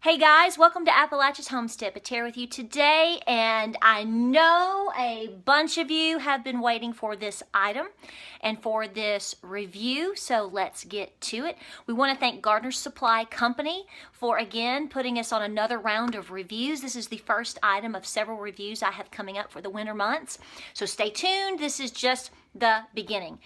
Hey guys, welcome to Appalachia's Homestead. Patera with you today, and I know a bunch of you have been waiting for this item and for this review, so let's get to it. We want to thank Gardener's Supply Company for again putting us on another round of reviews. This is the first item of several reviews I have coming up for the winter months, so stay tuned. This is just the beginning.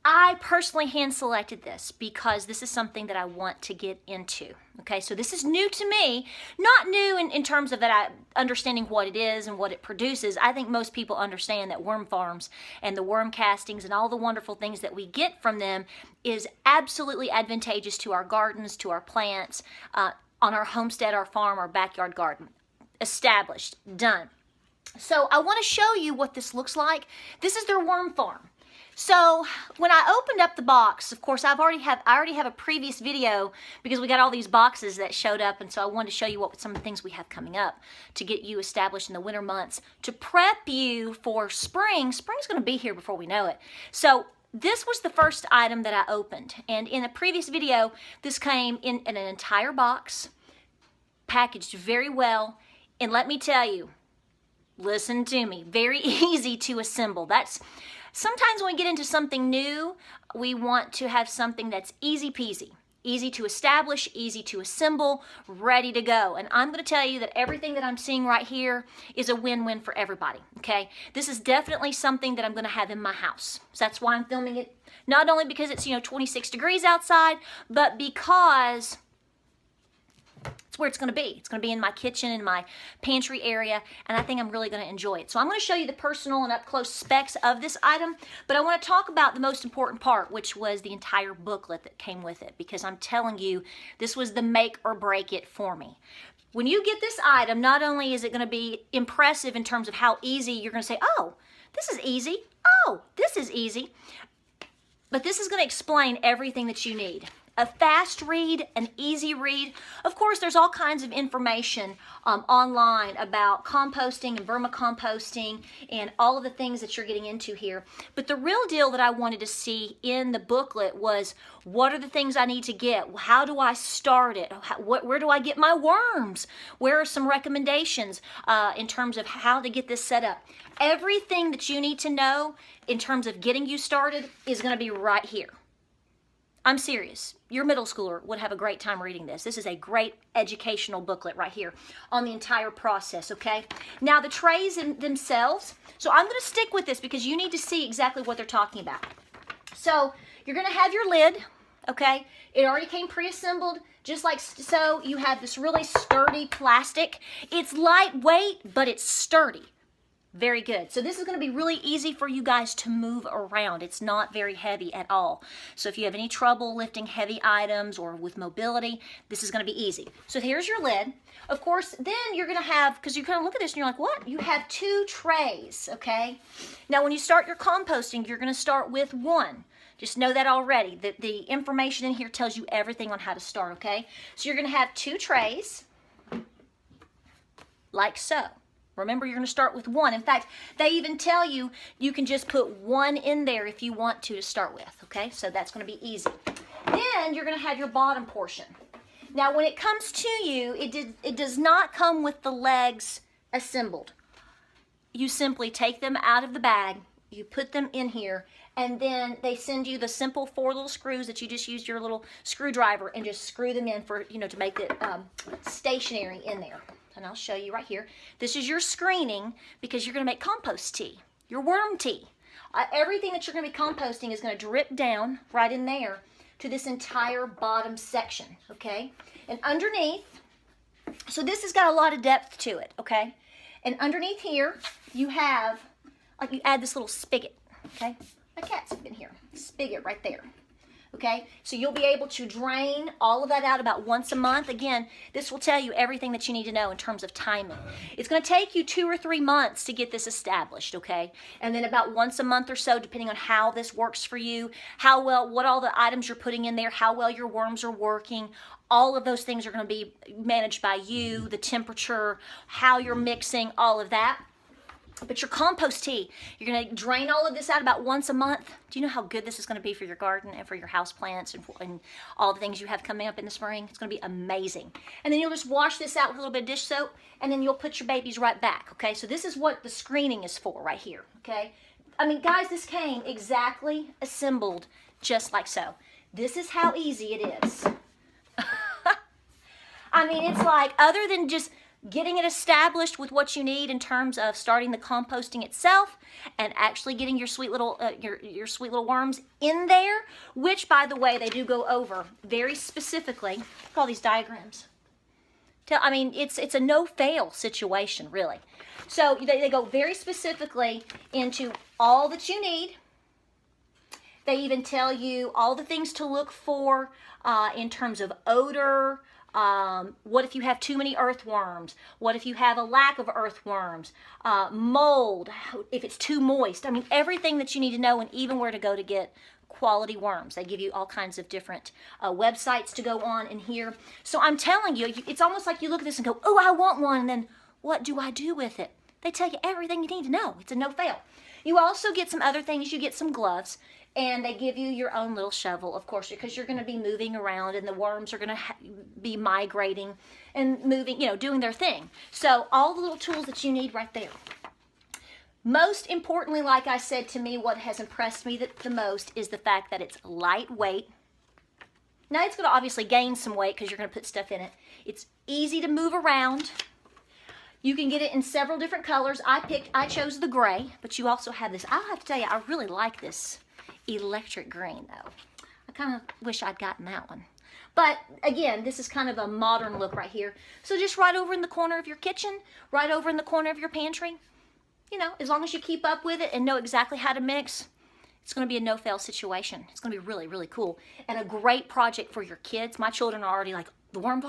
I personally hand selected this because this is something that I want to get into. Okay, so this is new to me, not new in terms of that understanding what it is and what it produces. I think most people understand that worm farms and the worm castings and all the wonderful things that we get from them is absolutely advantageous to our gardens, to our plants, on our homestead, our farm, our backyard garden. Established, done. So I want to show you what this looks like. This is their worm farm. So when I opened up the box, of course, I already have a previous video because we got all these boxes that showed up, and so I wanted to show you what some of the things we have coming up to get you established in the winter months to prep you for spring. Spring's going to be here before we know it. So this was the first item that I opened, and in a previous video, this came in an entire box, packaged very well, and let me tell you, listen to me, very easy to assemble. Sometimes when we get into something new, we want to have something that's easy peasy, easy to establish, easy to assemble, ready to go. And I'm going to tell you that everything that I'm seeing right here is a win-win for everybody, okay? This is definitely something that I'm going to have in my house. So that's why I'm filming it, not only because it's, 26 degrees outside, but because it's where it's going to be. It's going to be in my kitchen, in my pantry area, and I think I'm really going to enjoy it. So I'm going to show you the personal and up-close specs of this item, but I want to talk about the most important part, which was the entire booklet that came with it, because I'm telling you, this was the make or break it for me. When you get this item, not only is it going to be impressive in terms of how easy, you're going to say, oh, this is easy. Oh, this is easy. But this is going to explain everything that you need. A fast read, an easy read. Of course, there's all kinds of information online about composting and vermicomposting and all of the things that you're getting into here. But the real deal that I wanted to see in the booklet was, what are the things I need to get? How do I start it? Where do I get my worms? Where are some recommendations in terms of how to get this set up? Everything that you need to know in terms of getting you started is going to be right here. I'm serious. Your middle schooler would have a great time reading this. This is a great educational booklet right here on the entire process, okay? Now the trays themselves, so I'm going to stick with this because you need to see exactly what they're talking about. So you're going to have your lid, okay? It already came pre-assembled, just like so. You have this really sturdy plastic. It's lightweight, but it's sturdy. Very good. So this is going to be really easy for you guys to move around. It's not very heavy at all. So if you have any trouble lifting heavy items or with mobility, this is going to be easy. So here's your lid. Of course, then you're going to have, because you kind of look at this and you're like, what? You have 2 trays, okay? Now when you start your composting, you're going to start with 1. Just know that already. The information in here tells you everything on how to start, okay? So you're going to have 2 trays, like so. Remember, you're going to start with 1. In fact, they even tell you you can just put 1 in there if you want to start with, okay? So that's going to be easy. Then you're going to have your bottom portion. Now, when it comes to you, it does not come with the legs assembled. You simply take them out of the bag, you put them in here, and then they send you the simple 4 little screws that you just use your little screwdriver and just screw them in for, to make it stationary in there. And I'll show you right here. This is your screening because you're going to make compost tea, your worm tea. Everything that you're going to be composting is going to drip down right in there to this entire bottom section, okay? And underneath, so this has got a lot of depth to it, okay? And underneath here, you have, you add this little spigot, okay? My cat's been here. Spigot right there. Okay, so you'll be able to drain all of that out about once a month. Again, this will tell you everything that you need to know in terms of timing. It's going to take you 2 or 3 months to get this established, okay? And then about once a month or so, depending on how this works for you, how well, what all the items you're putting in there, how well your worms are working, all of those things are going to be managed by you, the temperature, how you're mixing, all of that. But your compost tea, you're going to drain all of this out about once a month. Do you know how good this is going to be for your garden and for your house plants and all the things you have coming up in the spring? It's going to be amazing. And then you'll just wash this out with a little bit of dish soap, and then you'll put your babies right back, okay? So this is what the screening is for right here, okay? I mean, guys, this came exactly assembled just like so. This is how easy it is. I mean, it's like, other than just getting it established with what you need in terms of starting the composting itself and actually getting your sweet little your sweet little worms in there, which, by the way, they do go over very specifically. Look at all these diagrams. I mean, it's a no-fail situation, really. So they go very specifically into all that you need. They even tell you all the things to look for in terms of odor. What if you have too many earthworms? What if you have a lack of earthworms? Mold, if it's too moist. I mean, everything that you need to know, and even where to go to get quality worms. They give you all kinds of different websites to go on in here. So I'm telling you, it's almost like you look at this and go, oh, I want one, and then what do I do with it? They tell you everything you need to know. It's a no-fail. You also get some other things. You get some gloves. And they give you your own little shovel, of course, because you're going to be moving around and the worms are going to be migrating and moving, you know, doing their thing. So all the little tools that you need right there. Most importantly, like I said, to me, what has impressed me the most is the fact that it's lightweight. Now, it's going to obviously gain some weight because you're going to put stuff in it. It's easy to move around. You can get it in several different colors. I chose the gray, but you also have this. I'll have to tell you, I really like this electric green, though. I kind of wish I'd gotten that one. But again, this is kind of a modern look right here. So just right over in the corner of your kitchen, right over in the corner of your pantry, you know, as long as you keep up with it and know exactly how to mix, it's going to be a no-fail situation. It's going to be really, really cool. And a great project for your kids. My children are already like, the worm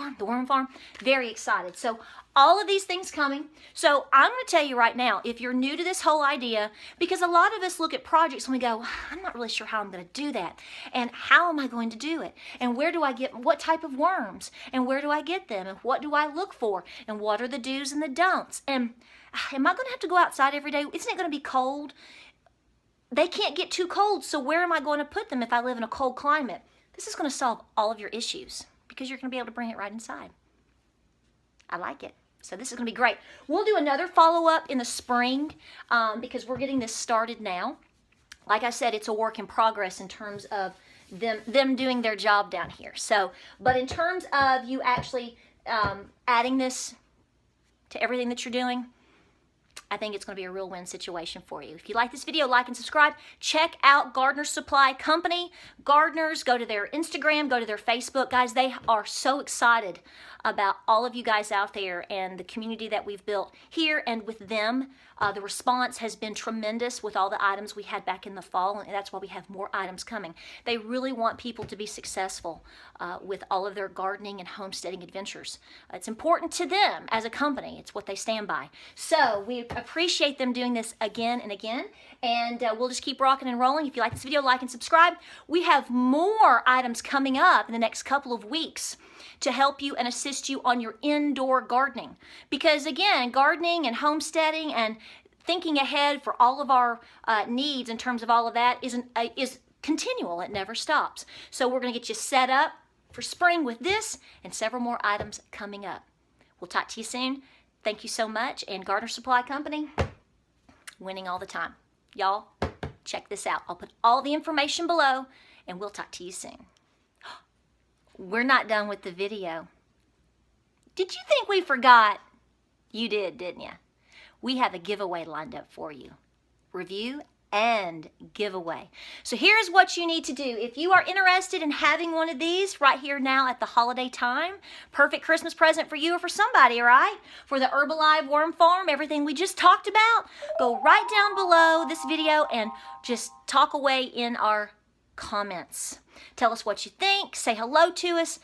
farm, very excited. So all of these things coming. So I'm going to tell you right now, if you're new to this whole idea, because a lot of us look at projects and we go, I'm not really sure how I'm going to do that. And how am I going to do it? And where do I get, what type of worms? And where do I get them? And what do I look for? And what are the do's and the don'ts? And am I going to have to go outside every day? Isn't it going to be cold? They can't get too cold, so where am I going to put them if I live in a cold climate? This is going to solve all of your issues because you're going to be able to bring it right inside. I like it. So this is going to be great. We'll do another follow-up in the spring because we're getting this started now. Like I said, it's a work in progress in terms of them doing their job down here. So, but in terms of you actually adding this to everything that you're doing, I think it's going to be a real win situation for you. If you like this video, like and subscribe. Check out Gardener Supply Company. Gardeners, go to their Instagram, go to their Facebook. Guys, they are so excited about all of you guys out there and the community that we've built here and with them. The response has been tremendous with all the items we had back in the fall, and that's why we have more items coming. They really want people to be successful with all of their gardening and homesteading adventures. It's important to them as a company. It's what they stand by. So we appreciate them doing this again and again, and we'll just keep rocking and rolling. If you like this video, like and subscribe. We have more items coming up in the next couple of weeks to help you and assist you on your indoor gardening. Because again, gardening and homesteading and thinking ahead for all of our needs in terms of all of that is continual. It never stops. So we're going to get you set up for spring with this and several more items coming up. We'll talk to you soon. Thank you so much. And Gardener Supply Company, winning all the time. Y'all, check this out. I'll put all the information below, and we'll talk to you soon. We're not done with the video. Did you think we forgot? You did, didn't you? We have a giveaway lined up for you. Review and giveaway. So here's what you need to do. If you are interested in having one of these right here now at the holiday time, perfect Christmas present for you or for somebody, right? For the Herbalife Worm Farm, everything we just talked about, go right down below this video and just talk away in our comments. Tell us what you think. Say hello to us.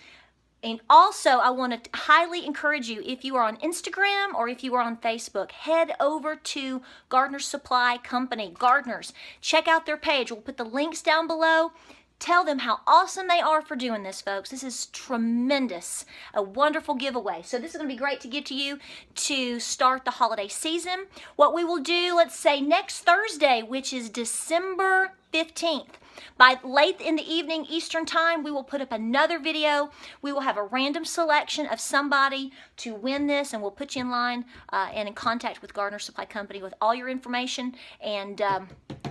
And also, I want to highly encourage you, if you are on Instagram or if you are on Facebook, head over to Gardener Supply Company, Gardeners. Check out their page. We'll put the links down below. Tell them how awesome they are for doing this, folks. This is tremendous. A wonderful giveaway. So this is going to be great to give to you to start the holiday season. What we will do, let's say next Thursday, which is December 15th. By late in the evening Eastern time, we will put up another video. We will have a random selection of somebody to win this, and we'll put you in line and in contact with Gardner Supply Company with all your information, and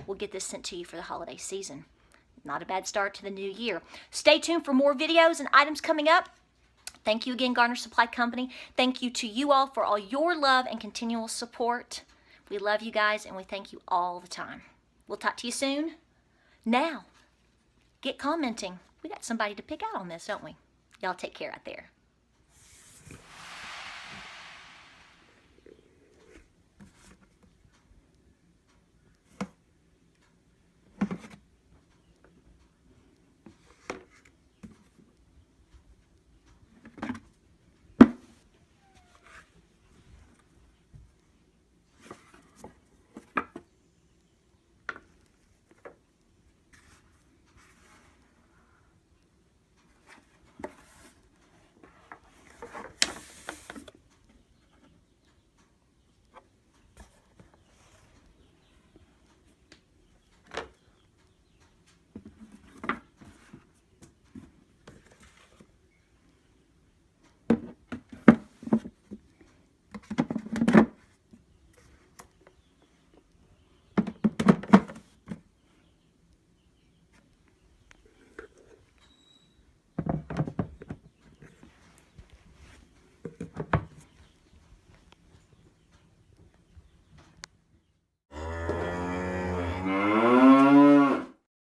we'll get this sent to you for the holiday season. Not a bad start to the new year. Stay tuned for more videos and items coming up. Thank you again, Gardner Supply Company. Thank you to you all for all your love and continual support. We love you guys, and we thank you all the time. We'll talk to you soon. Now, get commenting. We got somebody to pick out on this, don't we? Y'all take care out there.